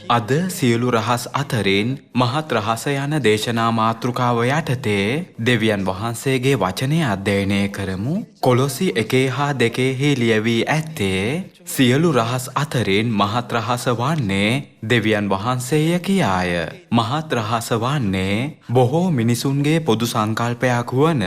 අද සියලු රහස් අතරින් මහත් රහස යන දේශනා මාතෘකාව යටතේ දෙවියන් වහන්සේගේ වචනය අධ්‍යයනය කරමු. කොලොසි 1 හා 2 ලියවී ඇත්තේ සියලු රහස් අතරින් මහත් රහස වන්නේ දෙවියන් වහන්සේය කියාය. මහත් රහස වන්නේ බොහෝ මිනිසුන්ගේ පොදු සංකල්පයක් වන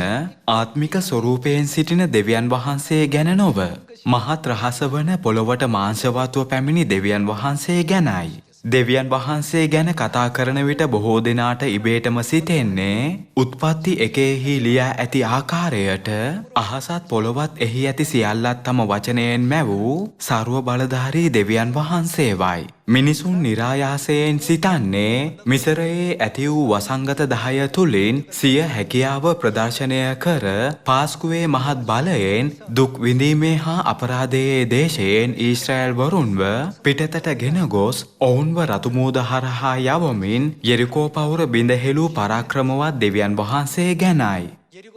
ආත්මික ස්වරූපයෙන් සිටින දෙවියන් වහන්සේ ගැන නොව මහත් රහස වන පොළොවට මාංශවත්ව පැමිණි දෙවියන් වහන්සේ ගැනයි. දෙවියන් වහන්සේ ගැන කතා කරන විට බොහෝ දෙනාට ඉබේටම සිතෙන්නේ උත්පත්ති 1 ලියා ඇති ආකාරයට අහසත් පොළොවත් එහි ඇති සියල්ලත් තම වචනයෙන් මැවූ සර්ව බලධාරී දෙවියන් වහන්සේවයි. මිනිසුන් නිරායාසයෙන් සිතන්නේ මිසරයේ ඇති වූ වසංගත 10 තුලින් සිය හැකියාව ප්‍රදර්ශනය කර පාස්කුවේ මහත් බලයෙන් දුක් විඳීමේ හා අපරාධයේ දේශයෙන් ඊශ්‍රායල් වරුන්ව පිටතට ගෙන ගොස් ඔවුන්ව රතු මූද හරහා යවමින් යෙරිකෝ පවුර බිඳ හෙළූ පරාක්‍රමවත් දෙවියන් වහන්සේ ගැනයි.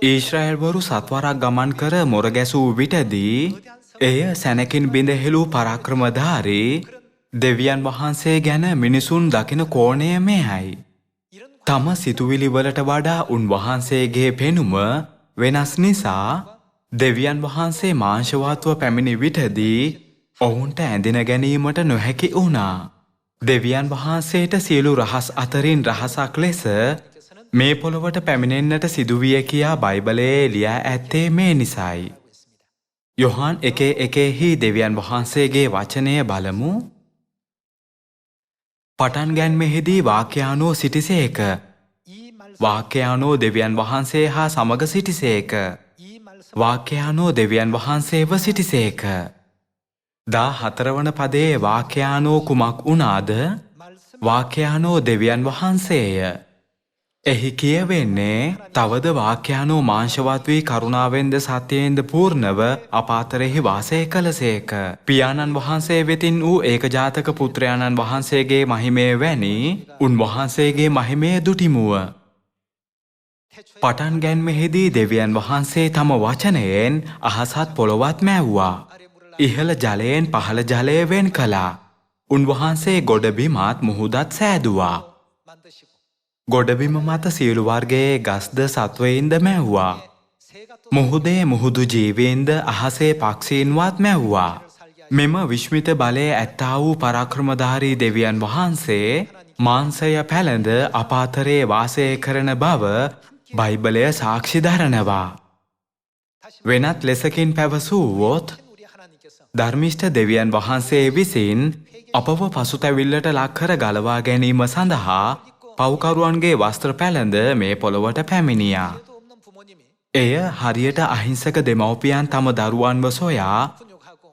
ඊශ්‍රායල් වරු සත්වරක් ගමන් කර මොර ගැසූ විටදී එය සැනකින් බිඳ හෙළූ පරාක්‍රමධාරී දෙවියන් වහන්සේ ගැන මිනිසුන් දකින කෝණය මෙයයි. තම සිතුවිලි වලට වඩා උන්වහන්සේගේ පෙනුම වෙනස් නිසා දෙවියන් වහන්සේ මාංශවත්ව පැමිණි විටදී ඔවුන්ට ඇඳින ගැනීමට නොහැකි වුණා. දෙවියන් වහන්සේට සියලු රහස් අතරින් රහසක් ලෙස මේ පොළොවට පැමිණෙන්නට සිදුවිය කියා බයිබලයේ ලියා ඇත්තේ මේ නිසයි. යොහාන් 1:1 දෙවියන් වහන්සේගේ වචනය බලමු. පටන් ගැන්මෙහිදී වාක්‍යානෝ සිටිසේක. වාක්‍යානෝ දෙවියන් වහන්සේ හා සමග සිටිසේක. වාක්‍යානෝ දෙවියන් වහන්සේව සිටිසේක. 14 වන පදයේ වාක්‍යානෝ කුමක් වුණාද? වාක්‍යානෝ දෙවියන් වහන්සේය. එහි කියවෙන්නේ තවද වාක්‍යානෝ මාංශවත් වී කරුණාවෙන්ද සත්‍යයෙන්ද පූර්ණව අප අතරෙහි වාසය කළසේක. පියාණන් වහන්සේ වෙතින් වූ ඒකජාතක පුත්‍රයාණන් වහන්සේගේ මහිමය වැනි උන්වහන්සේගේ මහිමය දුටිමුව. පටන් ගැන්මෙහිදී දෙවියන් වහන්සේ තම වචනයෙන් අහසත් පොළොවත් මැව්වා. ඉහළ ජලයෙන් පහළ ජලය වෙන් කළා. උන්වහන්සේ ගොඩබිමත් මුහුදත් සෑදුවා. ගොඩබිම මත සියලු වර්ගයේ ගස්ද සත්වයින්ද මැව්වා. මුහුදේ මුහුදු ජීවීන්ද අහසේ පක්ෂීන්වත් මැව්වා. මෙම විශ්මිත බලය ඇත්තා වූ පරාක්‍රමධාරී දෙවියන් වහන්සේ මාංශය පැළඳ අප අතරේ වාසය කරන බව බයිබලය සාක්ෂි දරනවා. වෙනත් ලෙසකින් පැවසුවොත් ධර්මිෂ්ඨ දෙවියන් වහන්සේ විසින් අපව පසුතැවිල්ලට ලක්කර ගලවා ගැනීම සඳහා පව්කරුවන්ගේ වස්ත්‍ර පැළඳ මේ පොළොවට පැමිණියා. එය හරියට අහිංසක දෙමව්පියන් තම දරුවන්ව සොයා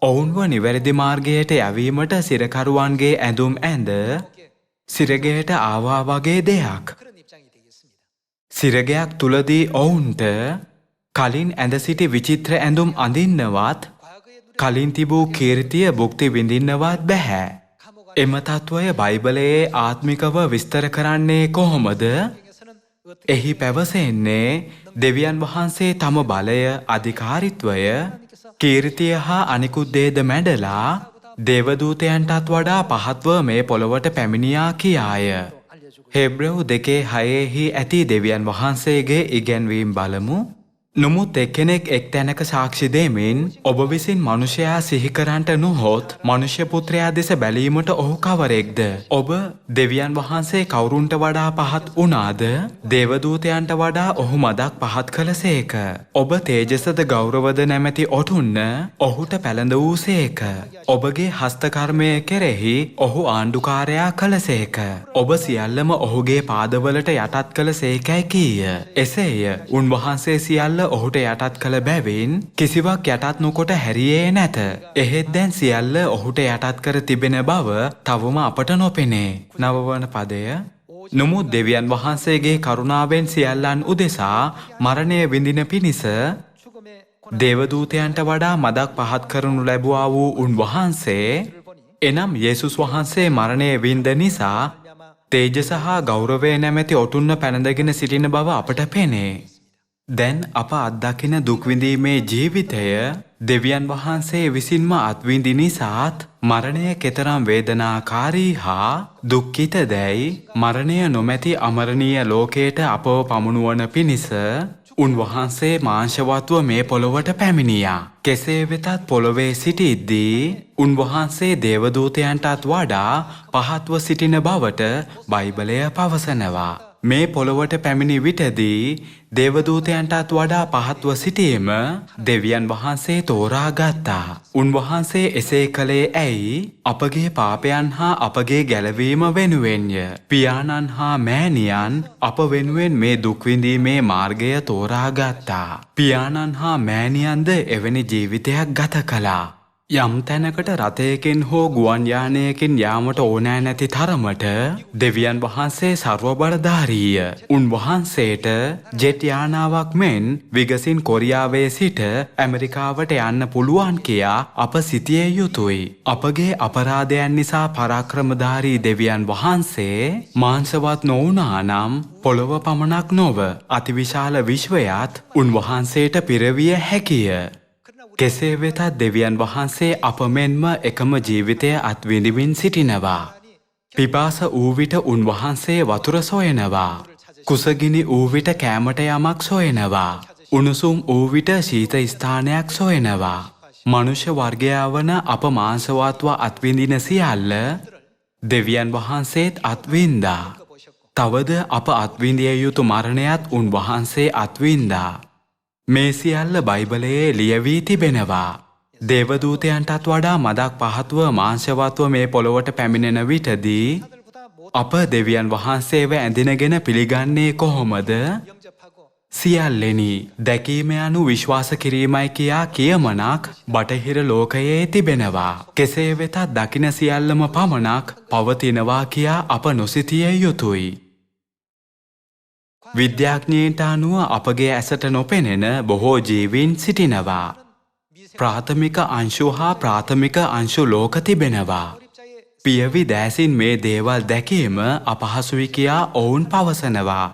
ඔවුන්ව නිවැරදි මාර්ගයට යැවීමට සිරකරුවන්ගේ ඇඳුම් ඇඳ සිරගයට ආවා වගේ දෙයක්. සිරගයක් තුලදී ඔවුන්ට කලින් ඇඳ සිටි විචිත්‍ර ඇඳුම් අඳින්නවත් කලින් තිබූ කීර්තිය භුක්ති විඳින්නවත් බැහැ. එම තත්වය බයිබලයේ ආත්මිකව විස්තර කරන්නේ කොහොමද? එහි පැවසෙන්නේ දෙවියන් වහන්සේ තම බලය, අධිකාරිත්වය, කීර්තිය හා අනිකුත් දේද මැඩලා දේවදූතයන්ටත් වඩා පහත්ව මේ පොළොවට පැමිණියා කියාය. හෙබ්‍රෙව් 2:6 ඇති දෙවියන් වහන්සේගේ ඉගැන්වීම් බලමු. නමුත් එක්කෙනෙක් එක් තැනක සාක්ෂි දෙමින් ඔබ විසින් මනුෂ්‍යයා සිහි කරන්නට නොහොත් මනුෂ්‍ය පුත්‍රයා දෙස බැලීමට ඔහු කවරෙක්ද? ඔබ දෙවියන් වහන්සේ කවුරුන්ට වඩා පහත් වුණාද? දේවදූතයන්ට වඩා ඔහු මදක් පහත් කළසේක. ඔබ තේජසද ගෞරවද නැමැති ඔටුන්න ඔහුට පැළඳ වූසේක. ඔබගේ හස්තකර්මය කෙරෙහි ඔහු ආණ්ඩුකාරයා කළසේක. ඔබ සියල්ලම ඔහුගේ පාදවලට යටත් කළසේකයි කීය. එසේය උන්වහන්සේ සියල්ල ඔහුට යටත් කළ බැවින් කිසිවක් යටත් නොකොට හැරියේ නැත. එහෙත් දැන් සියල්ල ඔහුට යටත් කර තිබෙන බව තවම අපට නොපෙනේ. 9 වන පදය. නමුත් දෙවියන් වහන්සේගේ කරුණාවෙන් සියල්ලන් උදෙසා මරණය විඳින පිණිස දේවදූතයන්ට වඩා මදක් පහත් කරනු ලැබුවා වූ උන්වහන්සේ එනම් යේසුස් වහන්සේ මරණය වින්ද නිසා තේජස හා ගෞරවය නැමැති ඔටුන්න පැනඳගෙන සිටින බව අපට පෙනේ. දැන් අප අත්දකින දුක් විඳීමේ ජීවිතය දෙවියන් වහන්සේ විසින්ම අත්විඳි නිසාත් මරණය කෙතරම් වේදනාකාරී හා දුක්ඛිතදැයි මරණය නොමැති අමරණීය ලෝකයට අපව පමුණුවන පිණිස උන්වහන්සේ මාංශවත්ව මේ පොළොවට පැමිණියා. කෙසේ වෙතත් පොළොවේ සිටිද්දී උන්වහන්සේ දේවදූතයන්ටත් වඩා පහත්ව සිටින බවට බයිබලය පවසනවා. මේ පොළොවට පැමිණි විටදී දේවදූතයන්ටත් වඩා පහත්ව සිටීම දෙවියන් වහන්සේ තෝරා ගත්තා. උන්වහන්සේ එසේ කළේ ඇයි? අපගේ පාපයන් හා අපගේ ගැලවීම වෙනුවෙන්ය. පියාණන් හා මෑණියන් අප වෙනුවෙන් මේ දුක් විඳීමේ මාර්ගය තෝරා ගත්තා. පියාණන් හා මෑණියන්ද එවැනි ජීවිතයක් ගත කළා. යම් තැනකට රථයකින් හෝ ගුවන් යානයකින් යාමට ඕනෑ නැති තරමට දෙවියන් වහන්සේ සර්වබලධාරීය. උන්වහන්සේට ජෙට් යානාවක් මෙන් විගසින් කොරියාවේ සිට ඇමරිකාවට යන්න පුළුවන් කියා අප සිතිය යුතුයි. අපගේ අපරාධයන් නිසා පරාක්‍රමධාරී දෙවියන් වහන්සේ මාංශවත් නොවුනා නම් පොළොව පමණක් නොව අතිවිශාල විශ්වයත් උන්වහන්සේට පිරවිය හැකිය. කෙසේ වෙතත් දෙවියන් වහන්සේ අප මෙන්ම එකම ජීවිතය අත්විඳිමින් සිටිනවා. පිපාස වූ විට උන්වහන්සේ වතුර සොයනවා. කුසගිනි වූ විට කෑමට යමක් සොයනවා. උණුසුම් වූ විට ශීත ස්ථානයක් සොයනවා. මනුෂ්‍ය වර්ගයා වන අප මාංශවත්ව අත්විඳින සියල්ල දෙවියන් වහන්සේත් අත්වින්දා. තවද අප අත්විඳිය යුතු මරණයත් උන්වහන්සේ අත්වින්දා. මේ සියල්ල බයිබලයේ ලියවී තිබෙනවා. දේවදූතයන්ටත් වඩා මදක් පහත්ව මාංශවත්ව මේ පොළොවට පැමිණෙන විටදී අප දෙවියන් වහන්සේව ඇඳිනගෙන පිළිගන්නේ කොහොමද? සියල්ලෙනි දැකීම යනු විශ්වාස කිරීමයි කියා කියමනක් බටහිර ලෝකයේ තිබෙනවා. කෙසේ වෙතත් දකින සියල්ලම පමණක් පවතිනවා කියා අප නොසිතිය යුතුයි. විද්‍යාඥයන්ට අනුව අපගේ ඇසට නොපෙනෙන බොහෝ ජීවීන් සිටිනවා. ප්‍රාථමික අංශු හා ප්‍රාථමික අංශු ලෝක තිබෙනවා. පියවි දෑසින් මේ දේවල් දැකීම අපහසුයි කියා ඔවුන් පවසනවා.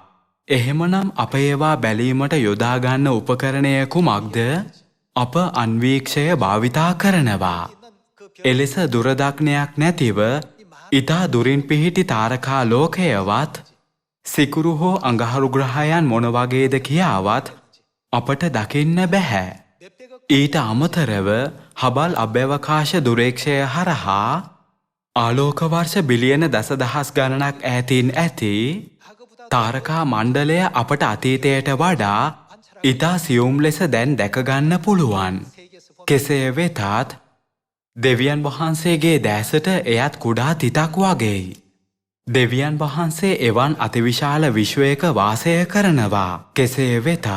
එහෙමනම් අප ඒවා බැලීමට යොදාගන්න උපකරණය කුමක්ද? අප අන්වීක්ෂය භාවිතා කරනවා. එලෙස දුරදක්නයක් නැතිව ඉතා දුරින් පිහිටි තාරකා ලෝකයවත් සිකුරු හෝ අඟහරු ග්‍රහයන් මොන වගේද කියාවත් අපට දකින්න බැහැ. ඊට අමතරව හබල් අභ්‍යවකාශ දුරේක්ෂය හරහා ආලෝක වර්ෂ බිලියන දසදහස් ගණනක් ඈතින් ඇති තාරකා මණ්ඩලය අපට අතීතයට වඩා ඉතා සියුම් ලෙස දැන් දැකගන්න පුළුවන්. කෙසේ වෙතත් දෙවියන් වහන්සේගේ දැසට එයත් කුඩා තිතක් වගේයි. දෙවියන් වහන්සේ එවන් අතිවිශාල විශ්වයක වාසය කරනවා. කෙසේ වෙතත්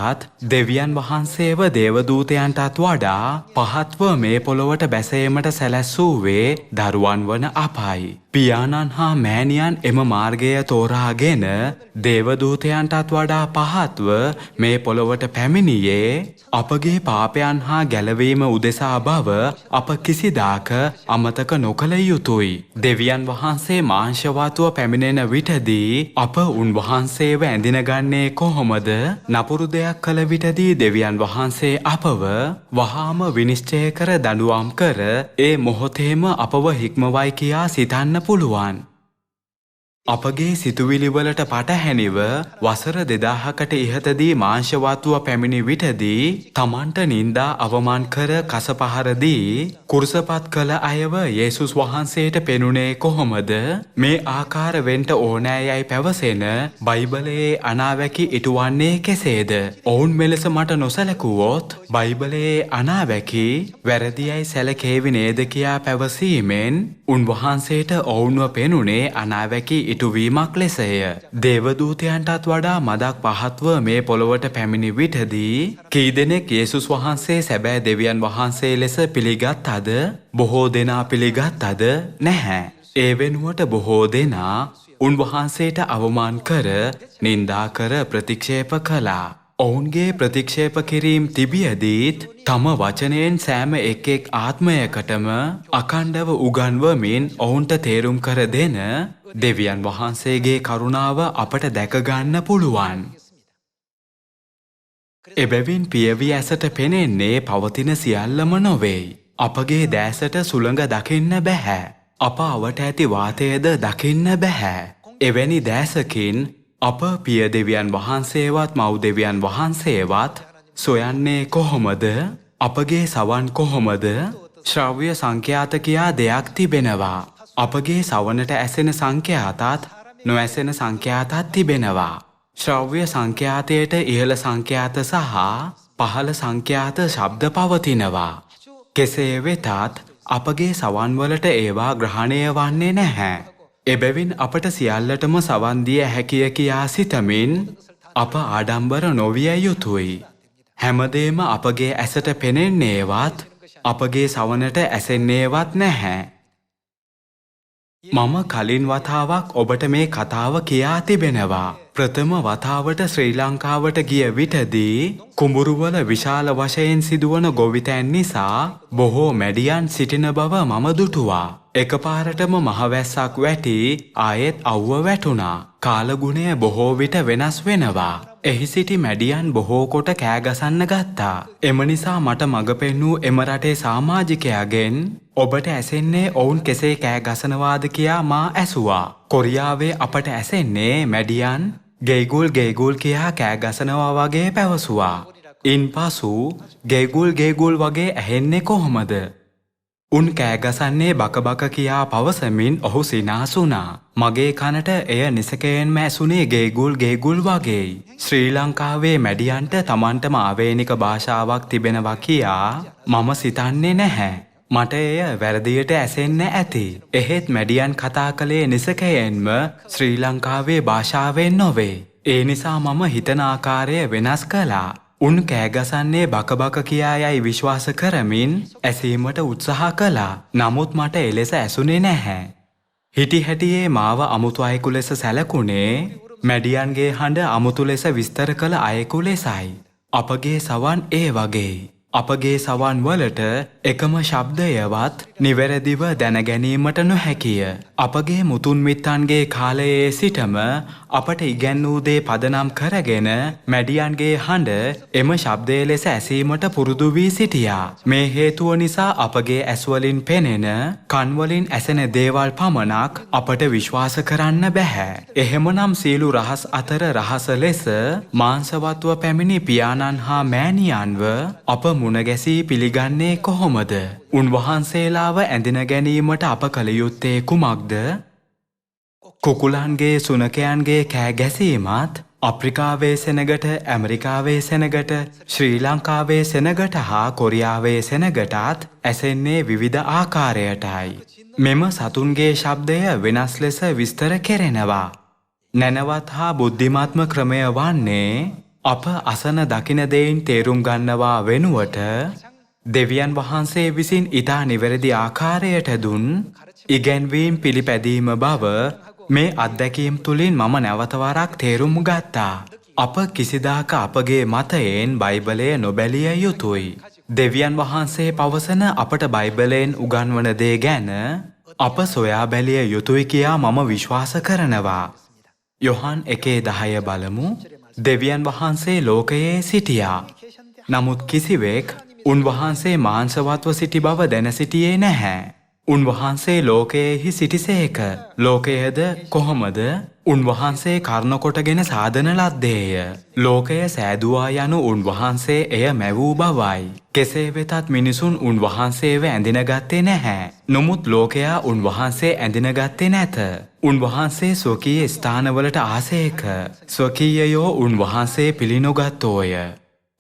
දෙවියන් වහන්සේව දේවදූතයන්ටත් වඩා පහත්ව මේ පොළොවට බැසීමට සැලැස්සූවේ දරුවන් වන අපයි. පියාණන් හා මෑණියන් එම මාර්ගය තෝරාගෙන දේවදූතයන්ටත් වඩා පහත්ව මේ පොළොවට පැමිණියේ අපගේ පාපයන් හා ගැලවීම උදෙසා බව අප කිසිදාක අමතක නොකළ යුතුයි. දෙවියන් වහන්සේ මාංශවත්ව පැමිණෙන විටදී අප උන්වහන්සේව ඇඳිනගන්නේ කොහොමද? නපුරු දෙයක් කළ විටදී දෙවියන් වහන්සේ අපව වහාම විනිශ්චය කර දඬුවම් කර ඒ මොහොතේම අපව හික්මවයි කියා සිතන්න පුළුවන්. අපගේ සිතුවිලිවලට පටහැනිව වසර 2000කට ඉහතදී මාංශවත්ව පැමිණි විටදී තමන්ට නින්දා අවමාන කර කසපහරදී කුරුසපත් කළ අයව යේසුස් වහන්සේට පෙනුනේ කොහොමද? මේ ආකාර වෙන්න ඕනෑයයි පැවසෙන බයිබලයේ අනාවැකි ඉටුවන්නේ කෙසේද? ඔවුන් මෙලෙස මට නොසැලකුවොත් බයිබලයේ අනාවැකි වැරදියයි සැලකේවි නේද කියා පැවසීමෙන් උන්වහන්සේට ඔවුන්ව පෙනුනේ අනාවැකි ඉටුවීමක් ලෙසය. දේවදූතයන්ටත් වඩා මදක් පහත්ව මේ පොළොවට පැමිණි විටදී කී දෙනෙක් යේසුස් වහන්සේ සැබෑ දෙවියන් වහන්සේ ලෙස පිළිගත්තද? බොහෝ දෙනා පිළිගත්තද? නැහැ. ඒ වෙනුවට බොහෝ දෙනා උන්වහන්සේට අවමාන කර නින්දා කර ප්‍රතික්ෂේප කළා. ඔවුන්ගේ ප්‍රතික්ෂේප කිරීම තිබියදීත් තම වචනයෙන් සෑම එක් ආත්මයකටම අඛණ්ඩව උගන්වමින් ඔවුන්ට තේරුම් කර දෙන දෙවියන් වහන්සේගේ කරුණාව අපට දැක ගන්න පුළුවන්. එබැවින් පියවි ඇසට පෙනෙන්නේ පවතින සියල්ලම නොවෙයි. අපගේ දැසට සුළඟ දකින්න බැහැ. අප අවට ඇති වාතයද දකින්න බැහැ. එවැනි දැසකින් අප පිය දෙවියන් වහන්සේවත් මව් දෙවියන් වහන්සේවත් සොයන්නේ කොහොමද? අපගේ සවන් කොහොමද? ශ්‍රව්‍ය සංඛ්‍යාත කියා දෙයක් තිබෙනවා. අපගේ සවනට ඇසෙන සංඛ්‍යාතත් නොඇසෙන සංඛ්‍යාතත් තිබෙනවා. ශ්‍රව්‍ය සංඛ්‍යාතයට ඉහළ සංඛ්‍යාත සහ පහළ සංඛ්‍යාත ශබ්ද පවතිනවා. කෙසේ වෙතත් අපගේ සවන්වලට ඒවා ග්‍රහණය වන්නේ නැහැ. එබැවින් අපට සියල්ලටම සවන් දිය හැකිය කියා සිතමින් අප ආඩම්බර නොවිය යුතුයි. හැමදේම අපගේ ඇසට පෙනෙන්නේවත් අපගේ සවනට ඇසෙන්නේවත් නැහැ. මම කලින් වතාවක් ඔබට මේ කතාව කියා තිබෙනවා. ප්‍රථම වතාවට ශ්‍රී ලංකාවට ගිය විටදී කුඹුරුවල විශාල වශයෙන් සිදුවන ගොවිතැන් නිසා බොහෝ මැඩියන් සිටින බව මම දුටුවා. එකපාරටම මහවැස්සක් වැටි ආයෙත් අව්ව වැටුණා. කාලගුණය බොහෝ විට වෙනස් වෙනවා. එහි සිටි මැඩියන් බොහෝ කොට කෑගසන්න ගත්තා. එම නිසා මට මඟ පෙන්වූ එම රටේ සමාජිකයාගෙන් ඔබට ඇසෙන්නේ ඔවුන් කෙසේ කෑගසනවාද කියා මා ඇසුවා. කොරියාවේ අපට ඇසෙන්නේ මැඩියන් ගෙයිගුල් කියා කෑගසනවා වගේ පැවසුවා. ඉන්පසු ගෙයිගුල් වගේ ඇහෙන්නේ කොහොමද? උන් කෑගසන්නේ බක කියා පවසමින් ඔහු සිනාසුනා. මගේ කනට එය නිසකයෙන්ම ඇසුනේ ගෙයිගුල් වගේයි. ශ්‍රී ලංකාවේ මැඩියන්ට තමන්ටම ආවේනික භාෂාවක් තිබෙනවා කියා මම සිතන්නේ නැහැ. මට එය වැරදියට ඇසෙන්න ඇති. එහෙත් මැඩියන් කතා කළේ නිසකයෙන්ම ශ්‍රී ලංකාවේ භාෂාවෙන් නොවේ. ඒ නිසා මම හිතන ආකාරය වෙනස් කළා. උන් කෑගසන්නේ බක කියා යයි විශ්වාස කරමින් ඇසීමට උත්සාහ කළා. නමුත් මට එලෙස ඇසුනේ නැහැ. හිටි හැටියේ මාව අමුතු අයෙකු ලෙස සැලකුණේ මැඩියන්ගේ හඬ අමුතු ලෙස විස්තර කළ අයෙකු ලෙසයි. අපගේ සවන් ඒ වගේ. අපගේ සවන් වලට එකම ශබ්දයවත් නිවැරදිව දැනගැනීමට නොහැකිය. අපගේ මුතුන් මිත්තන්ගේ කාලයේ සිටම අපට ඉගැන්වූ දේ පදනම් කරගෙන මැඩියන්ගේ හඬ එම ශබ්දය ලෙස ඇසීමට පුරුදු වී සිටියා. මේ හේතුව නිසා අපගේ ඇස්වලින් පෙනෙන කන්වලින් ඇසෙන දේවල් පමණක් අපට විශ්වාස කරන්න බැහැ. එහෙමනම් සියලු රහස් අතර රහස ලෙස මාංශවත්ව පැමිණි පියාණන් හා මෑණියන්ව අප මුණගැසී පිළිගන්නේ කොහොමද? උන්වහන්සේලාව ඇඳින ගැනීමට අප කළ යුත්තේ කුමක්ද? කුකුලන්ගේ සුනකයන්ගේ කෑ ගැසීමත් අප්‍රිකාවේ සෙනගට, ඇමරිකාවේ සෙනගට, ශ්‍රී ලංකාවේ සෙනගට හා කොරියාවේ සෙනගටත් ඇසෙන්නේ විවිධ ආකාරයටයි. මෙම සතුන්ගේ ශබ්දය වෙනස් ලෙස විස්තර කෙරෙනවා. නැනවත් හා බුද්ධිමත්ම ක්‍රමය වන්නේ අප අසන දකින දෙයින් තේරුම් ගන්නවා වෙනුවට දෙවියන් වහන්සේ විසින් ඊට නිවැරදි ආකාරයට දුන් ඉගැන්වීම් පිළිපැදීම බව මේ අත්දැකීම් තුලින් මම නැවතවරක් තේරුම් ගත්තා. අප කිසිදාක අපගේ මතයෙන් බයිබලය නොබැලිය යුතුයි. දෙවියන් වහන්සේ පවසන අපට බයිබලයෙන් උගන්වන දේ ගැන අප සොයා බැලිය යුතුයි කියා මම විශ්වාස කරනවා. යොහන් 1:10 බලමු. දෙවියන් වහන්සේ ලෝකයේ සිටියා. නමුත් කිසිවෙක් උන්වහන්සේ මාංශවත්ව සිටි බව දැන සිටියේ නැහැ. උන්වහන්සේ ලෝකයේහි සිටිසේක. ලෝකයද කොහොමද? උන්වහන්සේ කර්ණ කොටගෙන සාදන ලද්දේය. ලෝකය සෑදුවා යනු උන්වහන්සේ එය මැවූ බවයි. කෙසේ වෙතත් මිනිසුන් උන්වහන්සේව ඇඳිනගත්තේ නැහැ. නමුත් ලෝකයා උන්වහන්සේ ඇඳිනගත්තේ නැත. උන්වහන්සේ ස්වකීය ස්ථානවලට ආසේක. ස්වකීයයෝ උන්වහන්සේ පිළිනොගත්තෝය.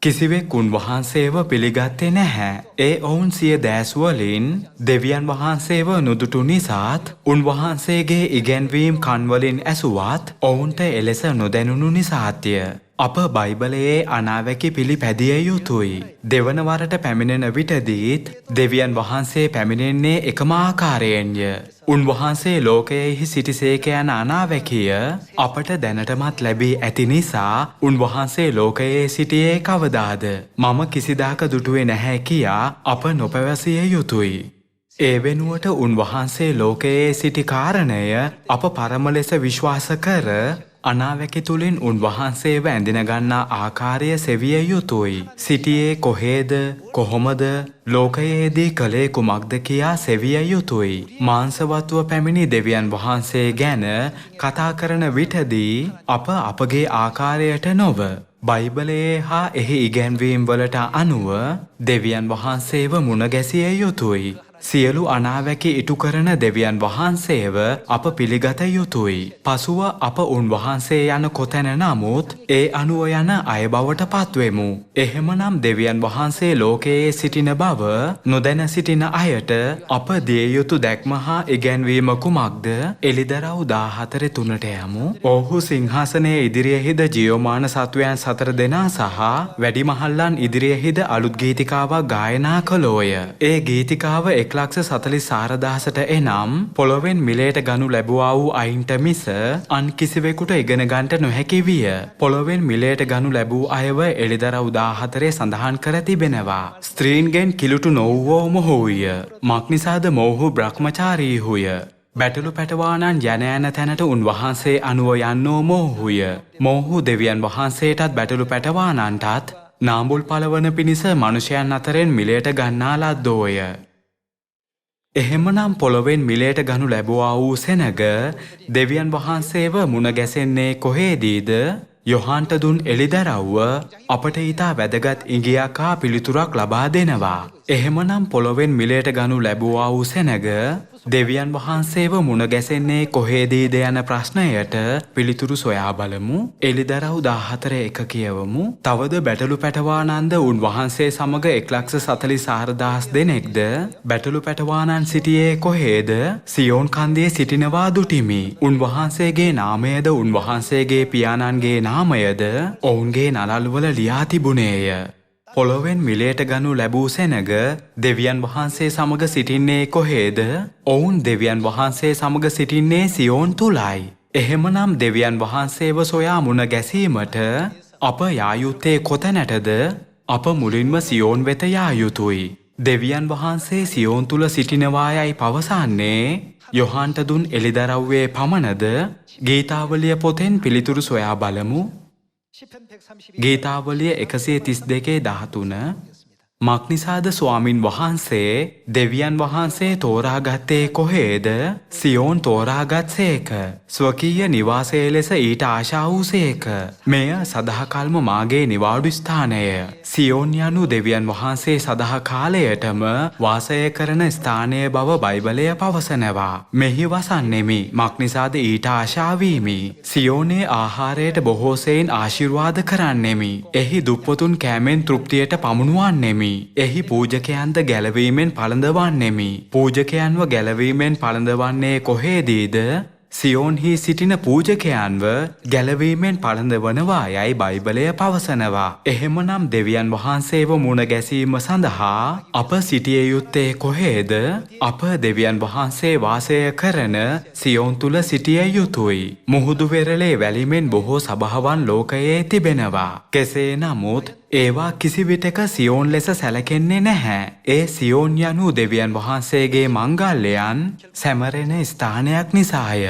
කිසිවෙක් උන්වහන්සේව පිළිගත්තේ නැහැ. ඒ ඔවුන් සිය දැස් වලින් දෙවියන් වහන්සේව නුදුටු නිසාත් උන්වහන්සේගේ ඉගැන්වීම් කන් වලින් ඇසුවත් ඔවුන්ට එලෙස නොදැනුණු නිසාත්ය. අප බයිබලයේ අනාවැකි පිළිපැදිය යුතුයි. දෙවන වරට පැමිණෙන විටදීත් දෙවියන් වහන්සේ පැමිණෙන්නේ එකම ආකාරයෙන්ය. උන්වහන්සේ ලෝකයෙහි සිටිසේක යන අනාවැකිය අපට දැනටමත් ලැබී ඇති නිසා උන්වහන්සේ ලෝකයේ සිටියේ කවදාද? මම කිසිදාක දුටුවේ නැහැ කියා අප නොපැවසිය යුතුයි. ඒ වෙනුවට උන්වහන්සේ ලෝකයේ සිටි කාරණය අප පරම ලෙස විශ්වාස කර අනාවැකි තුලින් උන්වහන්සේව ඇඳින ගන්නා ආකාරය සෙවිය යුතුයි. සිටියේ කොහේද කොහොමද ලෝකයේදී කලේ කුමක්ද කියා සෙවිය යුතුයි. මාංශවත්ව පැමිණි දෙවියන් වහන්සේ ගැන කතා කරන විටදී අපගේ ආකාරයට නොව බයිබලයේ හා එහි ඉගැන්වීම් වලට අනුව දෙවියන් වහන්සේව මුණ ගැසිය යුතුයි. සියලු අනාවැකි ඉටු කරන දෙවියන් වහන්සේව අප පිළිගත යුතුයි. පසුව අප උන්වහන්සේ යන කොතැන නමුත් ඒ අනුව යන අය බවට පත්වෙමු. එහෙමනම් දෙවියන් වහන්සේ ලෝකයේ සිටින බව නොදැන සිටින අයට අප දිය යුතු දැක්ම හා ඉගැන්වීම කුමක්ද? එළිදරව් 14:3ට යමු. ඔහු සිංහාසනයේ ඉදිරියේහිද ජීවමාන සත්වයන් 4 දෙනා සහ වැඩිමහල්ලන් ඉදිරියේහිද අලුත් ගීතිකාවක් ගායනා කළෝය. ඒ ගීතිකාව 1,44,000ට එනම් පොළොවෙන් මිලයට ගනු ලැබුවා වූ අයින්ට මිස අන් කිසිවෙකුට ඉගෙන ගන්නට නොහැකි විය. පොළොවෙන් මිලයට ගනු ලැබූ අයව එළිදරව් 14 සඳහන් කර තිබෙනවා. ස්ත්‍රීන්ගෙන් කිලුටු නොවූවෝ මොහුය. මක්නිසාද මොහු බ්‍රහ්මචාරීහුය. බැටළු පැටවානන් යන තැනට උන්වහන්සේ අනුව යන්නෝ මොහුය. මොහු දෙවියන් වහන්සේටත් බැටළු පැටවානන්ටත් නාඹුල් පලවන පිණිස මනුෂ්‍යයන් අතරින් මිලයට ගන්නා ලද්දෝය. එහෙමනම් පොළොවෙන් මිලයට ගනු ලැබුවා වූ සෙනග දෙවියන් වහන්සේව මුණ ගැසෙන්නේ කොහේදීද? යොහන්ට දුන් එළිදරව්ව අපට ඊටා වැදගත් ඉඟියක් හා පිළිතුරක් ලබා දෙනවා. එහෙමනම් පොළොවෙන් මිලයට ගනු ලැබුවා වූ සෙනග දෙවියන් වහන්සේව මුණ ගැසෙන්නේ කොහේදීද යන ප්‍රශ්නයට පිළිතුරු සොයා බලමු. එළිදරව් 14:1 කියවමු. තවද බැටළු පැටවානන්ද උන්වහන්සේ සමග 1,44,000 දෙනෙක්ද බැටළු පැටවානන් සිටියේ කොහේද? සියෝන් කන්දේ සිටිනවා දුටිමි. උන්වහන්සේගේ නාමයද උන්වහන්සේගේ පියාණන්ගේ නාමයද ඔවුන්ගේ නළල්වල ලියා තිබුණේය. පොළොවෙන් මිලයට ගනු ලැබූ සෙනග දෙවියන් වහන්සේ සමග සිටින්නේ කොහේද? ඔවුන් දෙවියන් වහන්සේ සමග සිටින්නේ සියෝන් තුලයි. එහෙමනම් දෙවියන් වහන්සේව සොයා මුණ ගැසීමට අප යා යුත්තේ කොතැනටද? අප මුලින්ම සියෝන් වෙත යා යුතුයි. දෙවියන් වහන්සේ සියෝන් තුල සිටිනවායයි පවසන්නේ යොහන්ට දුන් එළිදරව්වේ පමණද? ගීතාවලිය පොතෙන් පිළිතුරු සොයා බලමු. ගීතාවලිය 132:13 මක්නිසාද ස්වාමින් වහන්සේ දෙවියන් වහන්සේ තෝරාගත්තේ කොහේද? සියෝන් තෝරාගත්සේක. ස්වකීය නිවාසය ලෙස ඊට ආශා වූසේක. මෙය සදාකල්ම මාගේ නිවාඩු ස්ථානය. සියෝන් යනු දෙවියන් වහන්සේ සදා කාලයටම වාසය කරන ස්ථානය බව බයිබලය පවසනවා. මෙහි වසන්නෙමි. මක්නිසාද ඊට ආශා වීමි. සියෝනේ ආහාරයට බොහෝ සෙයින් ආශිර්වාද කරන්නෙමි. එහි දුප්පතුන් කෑමෙන් තෘප්තියට පමුණුවන්නෙමි. එහි පූජකයන්ද ගැලවීමෙන් පළඳවන්නෙමි. පූජකයන්ව ගැලවීමෙන් පළඳවන්නේ කොහේදීද? සියෝන්හි සිටින පූජකයන්ව ගැලවීමෙන් පළඳවනවා යයි බයිබලය පවසනවා. එහෙමනම් දෙවියන් වහන්සේව මුණ ගැසීම සඳහා අප සිටිය යුත්තේ කොහේද? අප දෙවියන් වහන්සේ වාසය කරන සියෝන් තුල සිටිය යුතුයි. මුහුදු වෙරළේ වැලිමෙන් බොහෝ සභාවන් ලෝකයේ තිබෙනවා. කෙසේ නමුත් ඒවා කිසිවිටක සියෝන් ලෙස සැලකෙන්නේ නැහැ. ඒ සියෝන් යනු දෙවියන් වහන්සේගේ මංගල්‍යයන් සැමරෙන ස්ථානයක් නිසාය.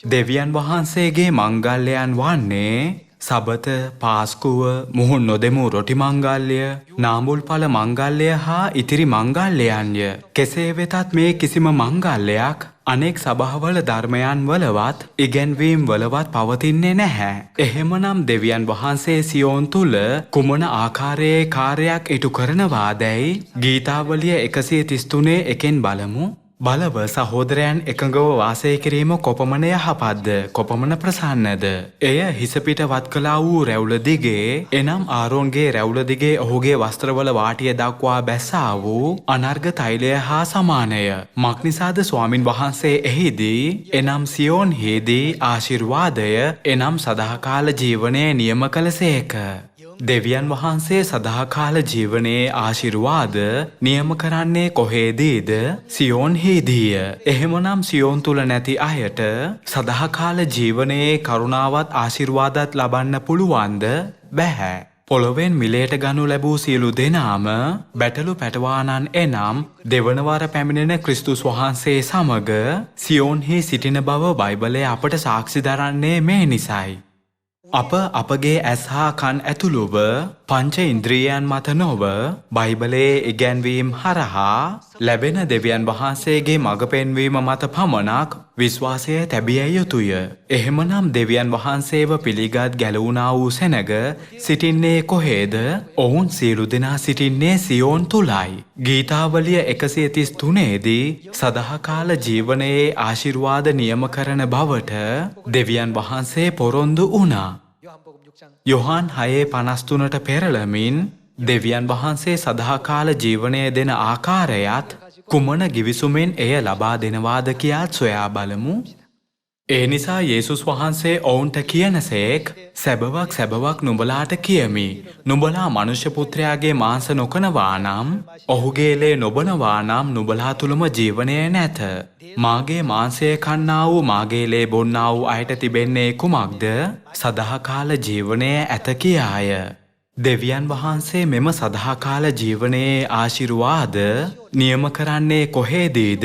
දෙවියන් වහන්සේගේ මංගල්‍යයන් වන්නේ සබත, පාස්කුව, මුහුන් නොදෙමු රොටි මංගල්‍ය, නාඹුල් ඵල මංගල්‍ය හා ඉතිරි මංගල්‍යයන්ය. කෙසේ වෙතත් මේ කිසිම මංගල්‍යයක් අනෙක් සභාවල ධර්මයන් වලවත් ඉගැන්වීම් වලවත් පවතින්නේ නැහැ. එහෙමනම් දෙවියන් වහන්සේ සියෝන් තුල කුමන ආකාරයේ කාර්යයක් ඉටු කරනවාදැයි ගීතාවලිය 133:1 බලමු. බලව සහෝදරයන් එකඟව වාසය කිරීම කොපමණ යහපත්ද කොපමණ ප්‍රසන්නද? එය හිස පිට වත් කළා වූ රැවුල දිගේ එනම් ආරෝන්ගේ රැවුල දිගේ ඔහුගේ වස්ත්‍රවල වාටිය දක්වා බැස්සා වූ අනර්ඝ තෛලය හා සමානය. මක්නිසාද ස්වාමින් වහන්සේ එහිදී එනම් සියෝන්හිදී ආශිර්වාදය එනම් සදාකාල ජීවනය නියම කළසේක. දෙවියන් වහන්සේ සදාකාල ජීවනයේ ආශිර්වාද නියම කරන්නේ කොහේදීද? සියෝන්හිදීය. එහෙමනම් සියෝන් තුල නැති අයට සදාකාල ජීවනයේ කරුණාවත් ආශිර්වාදත් ලබන්න පුළුවන්ද? බැහැ. පොළොවෙන් මිලයට ගනු ලැබූ සියලු දෙනාම බැටළු පැටවානන් එනම් දෙවනවර පැමිණෙන ක්‍රිස්තුස් වහන්සේ සමග සියෝන්හි සිටින බව බයිබලය අපට සාක්ෂි දරන්නේ මේ නිසයි. අප අපගේ ඇස් හා කන් ඇතුළුව පංච ඉන්ද්‍රියයන් මත නොව බයිබලයේ ඉගැන්වීම් හරහා ලැබෙන දෙවියන් වහන්සේගේ මඟ පෙන්වීම මත පමණක් විශ්වාසය තැබිය යුතුය. එහෙමනම් දෙවියන් වහන්සේව පිළිගත් ගැලවුණා වූ සෙනග සිටින්නේ කොහේද? ඔවුන් සියලු දෙනා සිටින්නේ සියෝන් තුලයි. ගීතාවලිය 133 දී සදාකාල ජීවනයේ ආශිර්වාද නියම කරන බවට දෙවියන් වහන්සේ පොරොන්දු වුණා. යොහාන් 6:53ට පෙරළමින් දෙවියන් වහන්සේ සදාකාල ජීවනය දෙන ආකාරයත් කුමන ගිවිසුමෙන් එය ලබා දෙනවාද කියාත් සොයා බලමු. ඒ නිසා යේසුස් වහන්සේ ඔවුන්ට කියනසේක් සැබවක් සැබවක් නුඹලාට කියමි. නුඹලා මනුෂ්‍ය පුත්‍රයාගේ මාංශ නොකනවා නම් ඔහුගේ ලේ නොබනවා නම් නුඹලා තුලම ජීවනය නැත. මාගේ මාංශය කන්නා වූ මාගේ ලේ බොන්නා වූ අයට තිබෙන්නේ කුමක්ද? සදාකාල ජීවනය ඇත කියාය. දෙවියන් වහන්සේ මෙම සදාකාල ජීවනයේ ආශිර්වාද නියම කරන්නේ කොහේදීද?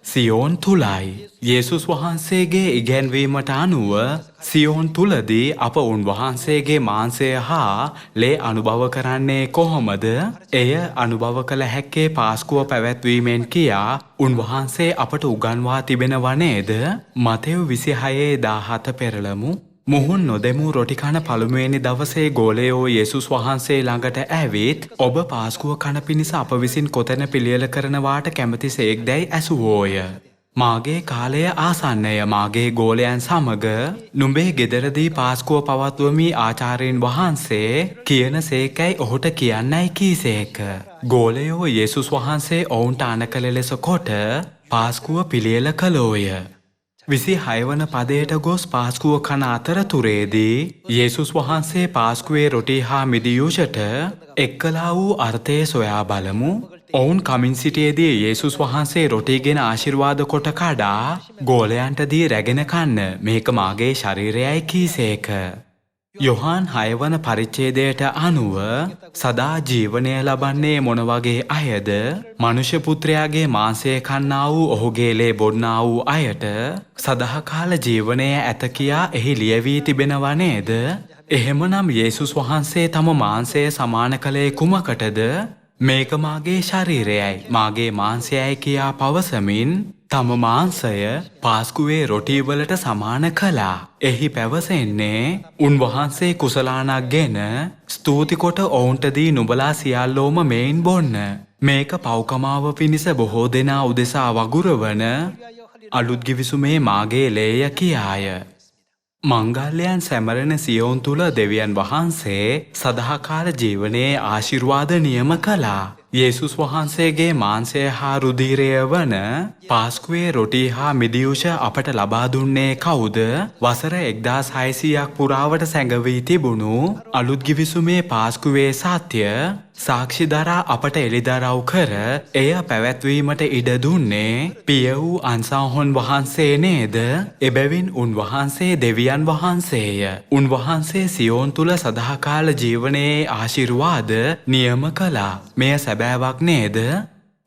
සියෝන් තුලයි. යේසුස් වහන්සේගේ ඉගැන්වීමට අනුව සියෝන් තුලදී අප උන්වහන්සේගේ මාංශය හා ලේ අනුභව කරන්නේ කොහොමද? එය අනුභව කළ හැක්කේ පාස්කුව පැවැත්වීමෙන් කියා උන්වහන්සේ අපට උගන්වා තිබෙනවා නේද? මතෙව් 26:17 පෙරළමු. මුහුන් නොදෙමූ රොටි කන පළමුවෙනි දවසේ ගෝලයෝ යේසුස් වහන්සේ ළඟට ඇවිත් ඔබ පාස්කුව කන පිණිස අප විසින් කොතැන පිළියෙල කරනවාට කැමතිසේක්දැයි ඇසුවෝය. මාගේ කාලය ආසන්නය. මාගේ ගෝලයන් සමග නුඹේ ගෙදරදී පාස්කුව පවත්වමි ආචාර්යන් වහන්සේ කියන සේකැයි ඔහුට කියන්නයි කීසේක. ගෝලයෝ යේසුස් වහන්සේ ඔවුන්ට අනකල ලෙස කොට පාස්කුව පිළියෙල කළෝය. 26 වන පදයට ගොස් පාස්කුව කන අතරතුරේදී යේසුස් වහන්සේ පාස්කුවේ රොටි හා මිදියුෂට එක්කලා වූ අර්ථය සොයා බලමු. ඔවුන් කමින් සිටියේදී යේසුස් වහන්සේ රොටිගෙන ආශිර්වාද කොට කඩා ගෝලයන්ට දී රැගෙන කන්න මේක මාගේ ශරීරයයි කීසේක. යොහාන් 6 වන පරිච්ඡේදයට අනුව සදා ජීවනය ලබන්නේ මොන වගේ අයද? මනුෂ්‍ය පුත්‍රයාගේ මාංශය කන්නා වූ ඔහුගේ ලේ බොන්නා වූ අයට සදාකාල ජීවනය ඇත කියා එහි ලියවී තිබෙනවා නේද? එහෙමනම් යේසුස් වහන්සේ තම මාංශය සමාන කළේ කුමකටද? මේක මාගේ ශරීරයයි මාගේ මාංශයයි කියා පවසමින් තම මාංශය පාස්කුවේ රොටිවලට සමාන කළා. එහි පැවසෙන්නේ උන්වහන්සේ කුසලානක් ගෙන ස්තුති කොට ඔවුන්ට දී නුඹලා සියල්ලෝම මෙයින් බොන්න. මේක පව්කමාව පිණිස බොහෝ දෙනා උදෙසා වගුරවන අලුත් ගිවිසුමේ මාගේ ලේය කියාය. මංගල්‍යයන් සැමරෙන සියෝන් තුල දෙවියන් වහන්සේ සදාකාල ජීවනයේ ආශිර්වාද නියම කළා. යේසුස් වහන්සේගේ මාංශය හා රුධිරය වන පාස්කුවේ රොටි හා මිදියුෂ අපට ලබා දුන්නේ කවුද? වසර 1600ක් පුරාවට සැඟවී තිබුණු අලුත් ගිවිසුමේ පාස්කුවේ සත්‍ය සාක්ෂි දරා අපට එළිදරව් කර එය පැවැත්වීමට ඉඩ දුන්නේ පිය වූ අන්සාහොන් වහන්සේ නේද? එබැවින් උන්වහන්සේ දෙවියන් වහන්සේය. උන්වහන්සේ සියෝන් තුල සදාකාල ජීවනයේ ආශිර්වාද නියම කළා. මෙය සැබෑවක් නේද?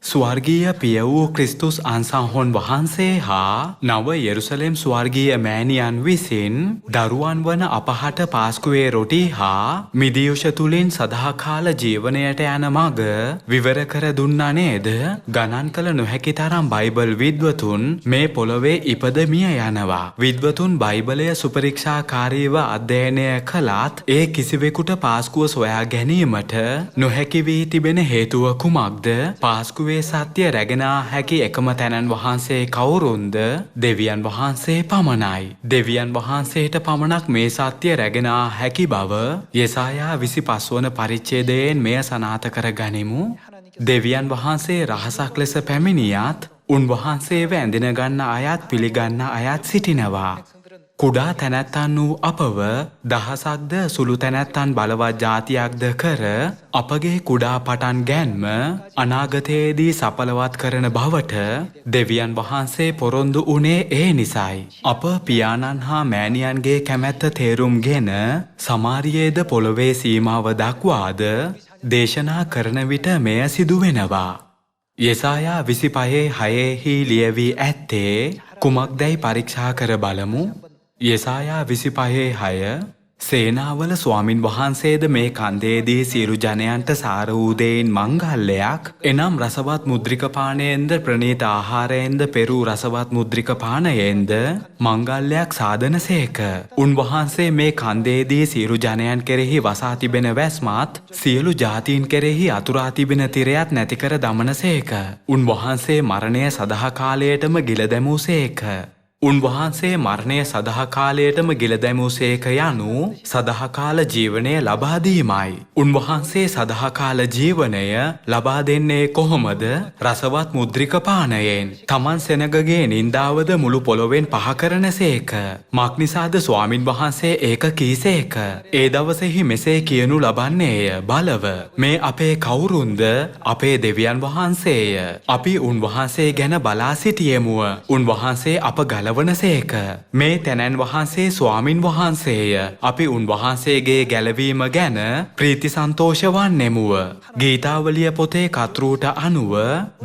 ස්වර්ගීය පිය වූ ක්‍රිස්තුස් අන්සාහොන් වහන්සේ හා නව යෙරුසලෙම් ස්වර්ගීය මෑණියන් විසින් දරුවන් වන අපහට පාස්කුවේ රොටි හා මිදියුෂ තුලින් සදාකාල ජීවනයට යන මඟ විවර කර දුන්නා නේද? ගණන් කළ නොහැකි තරම් බයිබල් විද්වතුන් මේ පොළොවේ ඉපදමිය යනවා. විද්වතුන් බයිබලය සුපරීක්ෂාකාරීව අධ්‍යයනය කළත් ඒ කිසිවෙකුට පාස්කුව සොයා ගැනීමට නොහැකි වී තිබෙන හේතුව කුමක්ද? පාස්කුව සත්‍ය රැගෙන හැකි එකම තැනන් වහන්සේ කවුරුන්ද? දෙවියන් වහන්සේ පමණයි. දෙවියන් වහන්සේට පමණක් මේ සත්‍ය රැගෙන හැකි බව යෙසායා 25 වන පරිච්ඡේදයෙන් මෙය සනාථ කර ගනිමු. දෙවියන් වහන්සේ රහසක් ලෙස පැමිණියත් උන්වහන්සේව ඇඳින ගන්න අයත් පිළිගන්න අයත් සිටිනවා. කුඩා තැනැත්තන් වූ අපව දහසක්ද සුළු තැනැත්තන් බලවත් ජාතියක්ද කර අපගේ කුඩා පටන් ගැන්ම අනාගතයේදී සඵලවත් කරන බවට දෙවියන් වහන්සේ පොරොන්දු වුණේ ඒ නිසයි. අප පියාණන් හා මෑණියන්ගේ කැමැත්ත තේරුම්ගෙන සමාරියේද පොළොවේ සීමාව දක්වාද දේශනා කරන විට මෙය සිදු වෙනවා. යෙසායා 25:6 ලියවී ඇත්තේ කුමක්දැයි පරීක්ෂා කර බලමු. යෙසායා 25:6 සේනාවල ස්වාමින් වහන්සේද මේ කන්දේදී සියලු ජනයන්ට සාර වූ දෙයින් මංගල්‍යයක් එනම් රසවත් මුද්‍රික පානයෙන්ද ප්‍රණීත ආහාරයෙන්ද පෙරූ රසවත් මුද්‍රික පානයෙන්ද මංගල්‍යයක් සාදන සේක. උන්වහන්සේ මේ කන්දේදී සියලු ජනයන් කෙරෙහි වසා තිබෙන වැස්මත් සියලු ජාතීන් කෙරෙහි අතුරා තිබෙන තිරයත් නැතිකර දමන සේක. උන්වහන්සේ මරණය සදහකාලයටම ගිල දැමූ සේක. උන්වහන්සේ මරණය සදහකාලයටම ගිල දැමූ සේක යනු සදහකාල ජීවනය ලබාදීමයි. උන්වහන්සේ සදහකාල ජීවනය ලබා දෙන්නේ කොහොමද? රසවත් මුද්‍රික පානයෙන්. තමන් සෙනගගේ නින්දාවද මුළු පොළොවෙන් පහ කරන සේක. මක්නිසාද ස්වාමින් වහන්සේ ඒක කීසේක. ඒ දවසෙහි මෙසේ කියනු ලබන්නේය. බලව මේ අපේ කවුරුන්ද? අපේ දෙවියන් වහන්සේය. අපි උන්වහන්සේ ගැන බලා සිටියෙමුව. උන්වහන්සේ අප ගලවන සේක. මේ තැනැන් වහන්සේ ස්වාමින් වහන්සේය. අපි උන්වහන්සේගේ ගැලවීම ගැන ප්‍රීති සන්තෝෂ වන්නෙමුව. ගීතාවලිය පොතේ කතෘට අනුව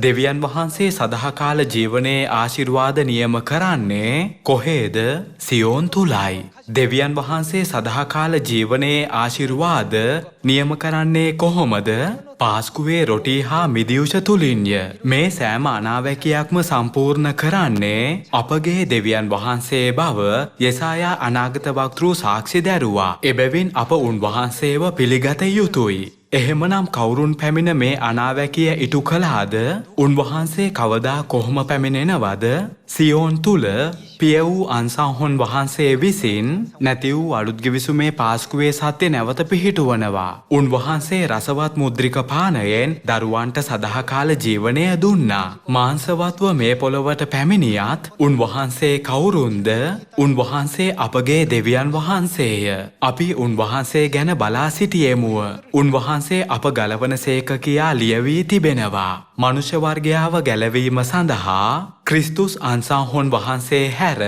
දෙවියන් වහන්සේ සදහකාල ජීවනයේ ආශිර්වාද නියම කරන්නේ කොහේද? සියෝන් තුලයි. දෙවියන් වහන්සේ සදහකාල ජීවනයේ ආශිර්වාද නියම කරන්නේ කොහොමද? පාස්කුවේ රොටි හා මිදියුෂ තුලින්ය. මේ සෑම අනාවැකියක්ම සම්පූර්ණ කරන්නේ අපගේ දෙවියන් වහන්සේ බව යෙසායා අනාගත වක්තෘ සාක්ෂි දැරුවා. එබැවින් අප උන්වහන්සේව පිළිගත යුතුයි. එහෙමනම් කවුරුන් පැමිණ මේ අනාවැකිය ඉටු කළාද? උන්වහන්සේ කවදා කොහොම පැමිණෙනවද? සියෝන් තුල පිය වූ අන්සහොන් වහන්සේ විසින් නැති වූ අලුත් ගිවිසුමේ පාස්කුවේ සත්‍ය නැවත පිහිටුවනවා. උන්වහන්සේ රසවත් මුද්‍රික පානයෙන් දරුවන්ට සදහකාල ජීවනය දුන්නා. මාංශවත්ව මේ පොළොවට පැමිණියත් උන්වහන්සේ කවුරුන්ද? උන්වහන්සේ අපගේ දෙවියන් වහන්සේය. අපි උන්වහන්සේ ගැන බලා සිටියෙමුව. උන්වහන්සේ අප ගලවන සේක කියා ලියවී තිබෙනවා. මනුෂ්‍ය වර්ගයාව ගැලවීම සඳහා ක්‍රිස්තුස් අන්සහොන් වහන්සේ හැර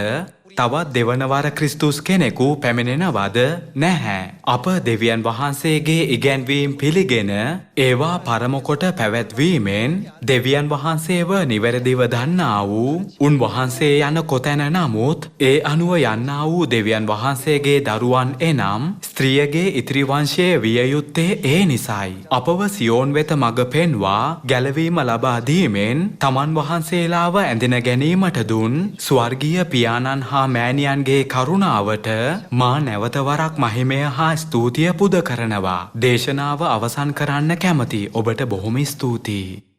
තවත් දෙවනවර ක්‍රිස්තුස් කෙනෙකු පැමිණෙනවද? නැහැ. අප දෙවියන් වහන්සේගේ ඉගැන්වීම් පිළිගෙන ඒවා පරම කොට පැවැත්වීමෙන් දෙවියන් වහන්සේව නිවැරදිව දන්නා වූ උන්වහන්සේ යන කොතැන නමුත් ඒ අනුව යන්නා වූ දෙවියන් වහන්සේගේ දරුවන් එනම් ස්ත්‍රියගේ ඉතිරි වංශය විය යුත්තේ ඒ නිසයි. අපව සියෝන් වෙත මඟ පෙන්වා ගැලවීම ලබා දීමෙන් තමන් වහන්සේලාව ඇඳෙන ගැනීමට දුන් ස්වර්ගීය පියාණන් හා මෑණියන්ගේ කරුණාවට මා නැවත වරක් මහිමය හා ස්තුතිය පුද කරනවා. දේශනාව අවසන් කරන්න කැමති. ඔබට බොහොම ස්තුතියි.